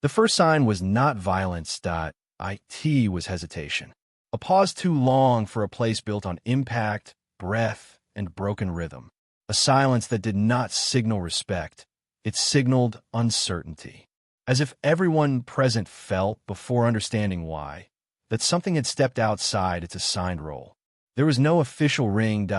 The first sign was not violence. It was hesitation. A pause too long for a place built on impact, breath, and broken rhythm. A silence that did not signal respect. It signaled uncertainty. As if everyone present felt, before understanding why, that something had stepped outside its assigned role. There was no official ring.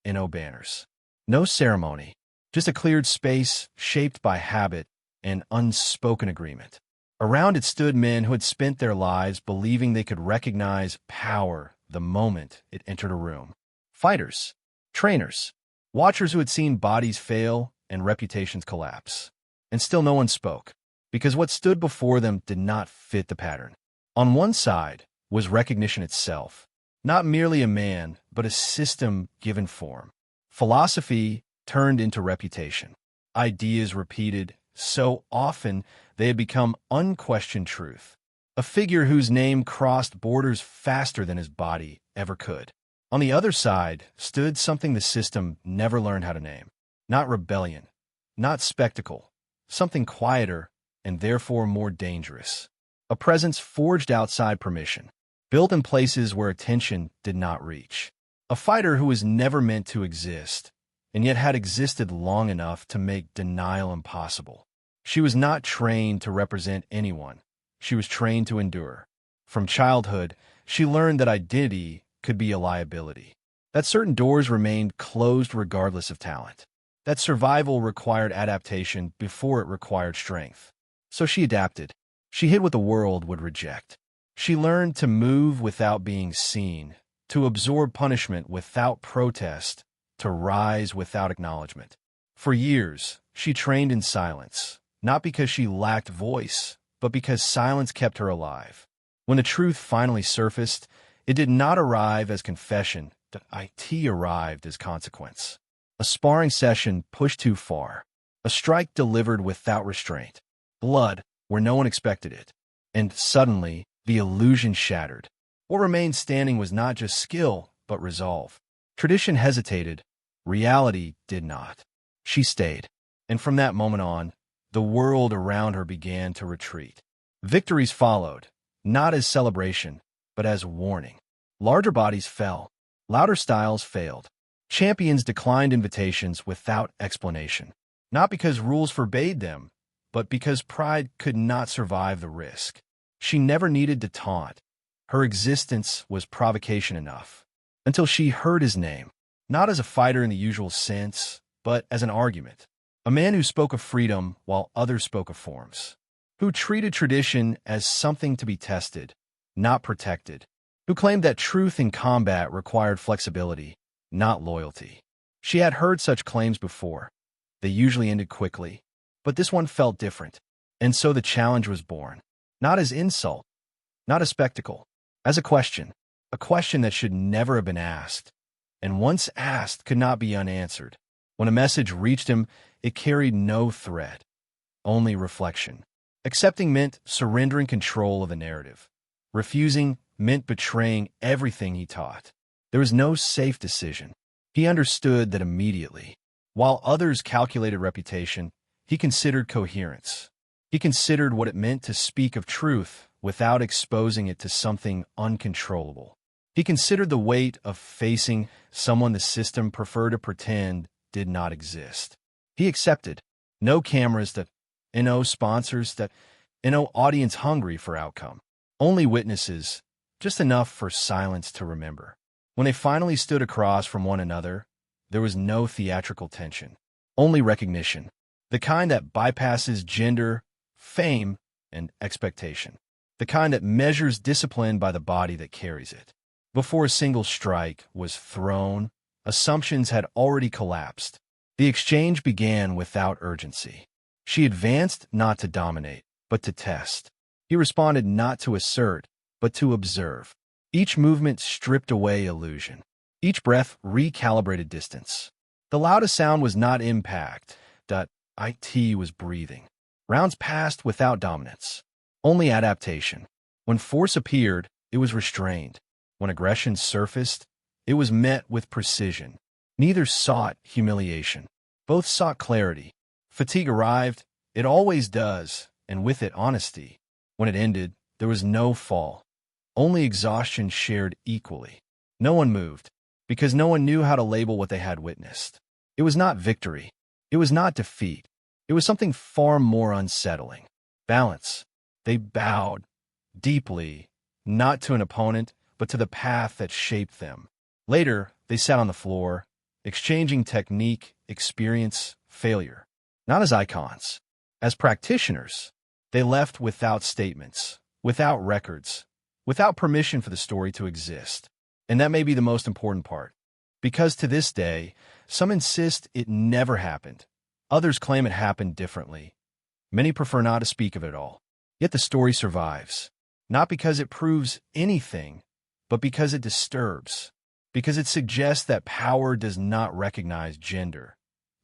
No banners. No ceremony. Just a cleared space shaped by habit and unspoken agreement. Around it stood men who had spent their lives believing they could recognize power the moment it entered a room. Fighters, trainers, watchers who had seen bodies fail and reputations collapse. And still no one spoke, because what stood before them did not fit the pattern. On one side was recognition itself, not merely a man, but a system given form. Philosophy turned into reputation. Ideas repeated so often they had become unquestioned truth. A figure whose name crossed borders faster than his body ever could. On the other side stood something the system never learned how to name. Not rebellion, not spectacle, something quieter and therefore more dangerous. A presence forged outside permission, built in places where attention did not reach. A fighter who was never meant to exist, and yet had existed long enough to make denial impossible. She was not trained to represent anyone. She was trained to endure. From childhood, she learned that identity could be a liability, that certain doors remained closed regardless of talent, that survival required adaptation before it required strength. So she adapted. She hid what the world would reject. She learned to move without being seen, to absorb punishment without protest, to rise without acknowledgement. For years, she trained in silence, not because she lacked voice, but because silence kept her alive. When the truth finally surfaced, it did not arrive as confession. It arrived as consequence. A sparring session pushed too far. A strike delivered without restraint. Blood where no one expected it. And suddenly, the illusion shattered. What remained standing was not just skill, but resolve. Tradition hesitated. Reality did not. She stayed. And from that moment on, the world around her began to retreat. Victories followed, not as celebration, but as warning. Larger bodies fell. Louder styles failed. Champions declined invitations without explanation. Not because rules forbade them, but because pride could not survive the risk. She never needed to taunt. Her existence was provocation enough. Until she heard his name, not as a fighter in the usual sense, but as an argument. A man who spoke of freedom while others spoke of forms. Who treated tradition as something to be tested, not protected. Who claimed that truth in combat required flexibility, not loyalty. She had heard such claims before. They usually ended quickly. But this one felt different. And so the challenge was born. Not as insult, not a spectacle, as a question that should never have been asked, and once asked could not be unanswered. When a message reached him, it carried no threat, only reflection. Accepting meant surrendering control of the narrative. Refusing meant betraying everything he taught. There was no safe decision. He understood that immediately. While others calculated reputation, he considered coherence. He considered what it meant to speak of truth without exposing it to something uncontrollable. He considered the weight of facing someone the system preferred to pretend did not exist. He accepted no cameras, no sponsors, no audience hungry for outcome. Only witnesses, just enough for silence to remember. When they finally stood across from one another, there was no theatrical tension, only recognition. The kind that bypasses gender, fame, and expectation. The kind that measures discipline by the body that carries it. Before a single strike was thrown, assumptions had already collapsed. The exchange began without urgency. She advanced not to dominate, but to test. He responded not to assert, but to observe. Each movement stripped away illusion. Each breath recalibrated distance. The loudest sound was not impact. It was breathing. Rounds passed without dominance. Only adaptation. When force appeared, it was restrained. When aggression surfaced, it was met with precision. Neither sought humiliation. Both sought clarity. Fatigue arrived. It always does. and with it, honesty. When it ended, there was no fall, only exhaustion shared equally. No one moved, because no one knew how to label what they had witnessed. It was not victory. It was not defeat. It was something far more unsettling. Balance. They bowed, deeply, not to an opponent, but to the path that shaped them. Later, they sat on the floor, exchanging technique, experience, failure. Not as icons. As practitioners, they left without statements, without records, without permission for the story to exist. And that may be the most important part. Because to this day, some insist it never happened. Others claim it happened differently. Many prefer not to speak of it at all. Yet the story survives. Not because it proves anything, but because it disturbs. Because it suggests that power does not recognize gender.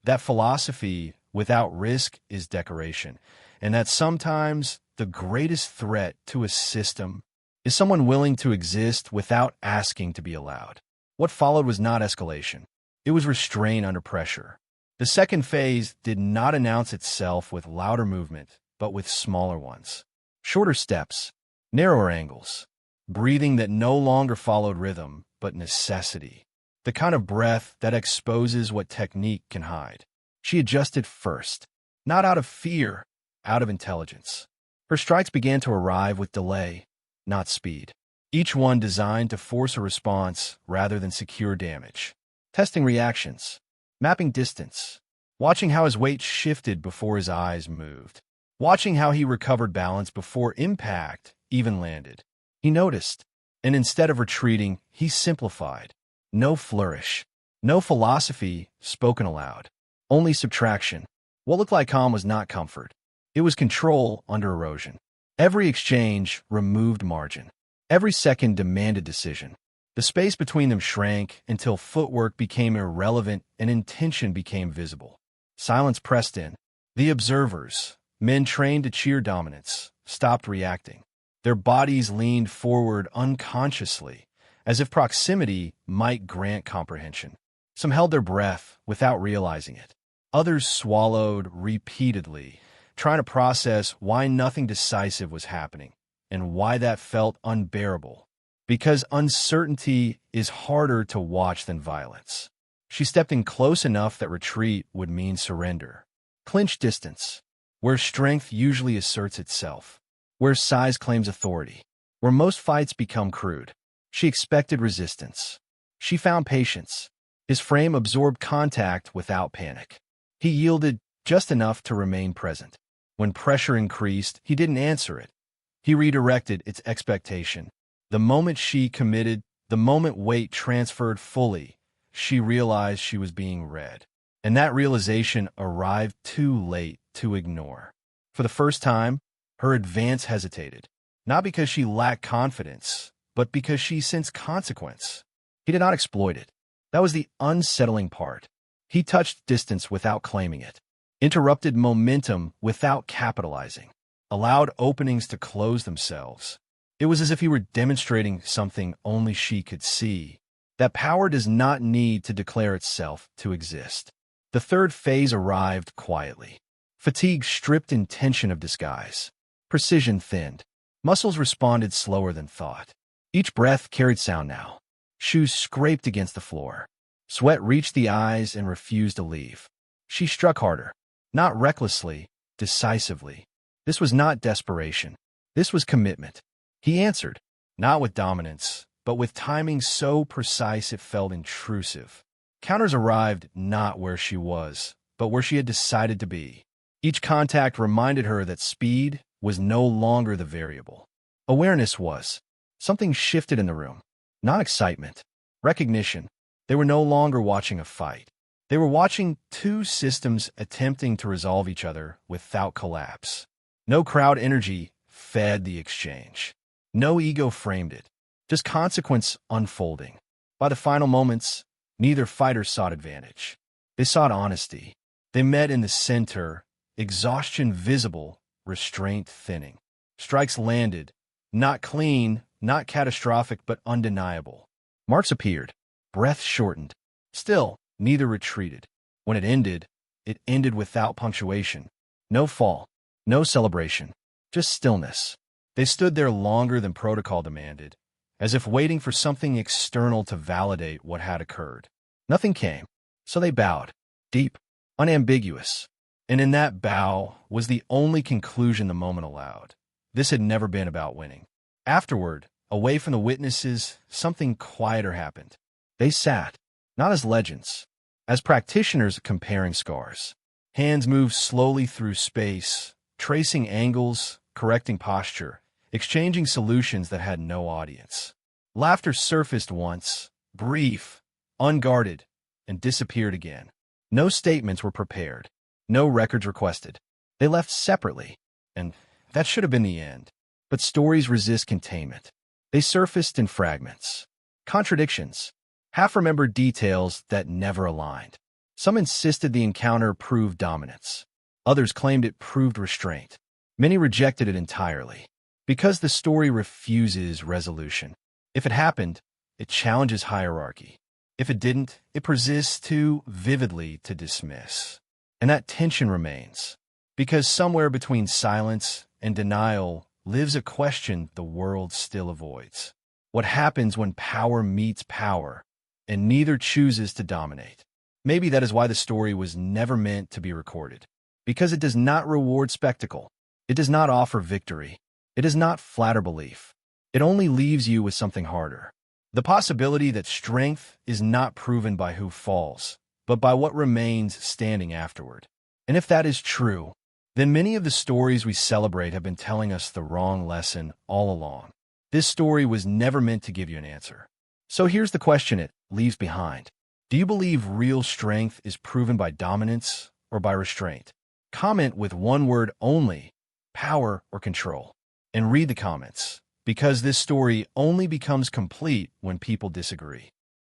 That philosophy without risk is decoration. And that sometimes the greatest threat to a system is someone willing to exist without asking to be allowed. What followed was not escalation. It was restraint under pressure. The second phase did not announce itself with louder movement, but with smaller ones. Shorter steps, narrower angles, breathing that no longer followed rhythm, but necessity. The kind of breath that exposes what technique can hide. She adjusted first, not out of fear, out of intelligence. Her strikes began to arrive with delay, not speed. Each one designed to force a response rather than secure damage. Testing reactions, mapping distance, watching how his weight shifted before his eyes moved, watching how he recovered balance before impact even landed. He noticed, and instead of retreating, he simplified. No flourish, no philosophy spoken aloud, only subtraction. What looked like calm was not comfort. It was control under erosion. Every exchange removed margin. Every second demanded decision. The space between them shrank until footwork became irrelevant and intention became visible. Silence pressed in. The observers, men trained to cheer dominance, stopped reacting. Their bodies leaned forward unconsciously, as if proximity might grant comprehension. Some held their breath without realizing it. Others swallowed repeatedly, trying to process why nothing decisive was happening and why that felt unbearable. Because uncertainty is harder to watch than violence. She stepped in close enough that retreat would mean surrender. Clinch distance, where strength usually asserts itself, where size claims authority, where most fights become crude. She expected resistance. She found patience. His frame absorbed contact without panic. He yielded just enough to remain present. When pressure increased, he didn't answer it. He redirected its expectation. The moment she committed, the moment weight transferred fully, she realized she was being read. And that realization arrived too late to ignore. For the first time, her advance hesitated. Not because she lacked confidence, but because she sensed consequence. He did not exploit it. That was the unsettling part. He touched distance without claiming it, interrupted momentum without capitalizing, allowed openings to close themselves. It was as if he were demonstrating something only she could see, that power does not need to declare itself to exist. The third phase arrived quietly. Fatigue stripped intention of disguise. Precision thinned. Muscles responded slower than thought. Each breath carried sound now. Shoes scraped against the floor. Sweat reached the eyes and refused to leave. She struck harder. Not recklessly, decisively. This was not desperation. This was commitment. He answered, not with dominance, but with timing so precise it felt intrusive. Counters arrived not where she was, but where she had decided to be. Each contact reminded her that speed was no longer the variable. Awareness was. Something shifted in the room. Not excitement. Recognition. They were no longer watching a fight. They were watching two systems attempting to resolve each other without collapse. No crowd energy fed the exchange. No ego framed it. Just consequence unfolding. By the final moments, neither fighter sought advantage. They sought honesty. They met in the center, exhaustion visible, restraint thinning. Strikes landed, not clean, not catastrophic, but undeniable. Marks appeared. Breath shortened. Still, neither retreated. When it ended without punctuation. No fall. No celebration, just stillness. They stood there longer than protocol demanded, as if waiting for something external to validate what had occurred. Nothing came, so they bowed, deep, unambiguous. And in that bow was the only conclusion the moment allowed. This had never been about winning. Afterward, away from the witnesses, something quieter happened. They sat, not as legends, as practitioners comparing scars. Hands moved slowly through space, tracing angles, correcting posture, exchanging solutions that had no audience. Laughter surfaced once, brief, unguarded, and disappeared again. No statements were prepared, no records requested. They left separately, and that should have been the end. But stories resist containment. They surfaced in fragments, contradictions, half-remembered details that never aligned. Some insisted the encounter proved dominance. Others claimed it proved restraint. Many rejected it entirely, because the story refuses resolution. If it happened, it challenges hierarchy. If it didn't, it persists too vividly to dismiss. And that tension remains, because somewhere between silence and denial lives a question the world still avoids. What happens when power meets power, and neither chooses to dominate? Maybe that is why the story was never meant to be recorded. Because it does not reward spectacle. It does not offer victory. It does not flatter belief. It only leaves you with something harder. The possibility that strength is not proven by who falls, but by what remains standing afterward. And if that is true, then many of the stories we celebrate have been telling us the wrong lesson all along. This story was never meant to give you an answer. So here's the question it leaves behind. Do you believe real strength is proven by dominance or by restraint? Comment with one word only, power or control, and read the comments, because this story only becomes complete when people disagree.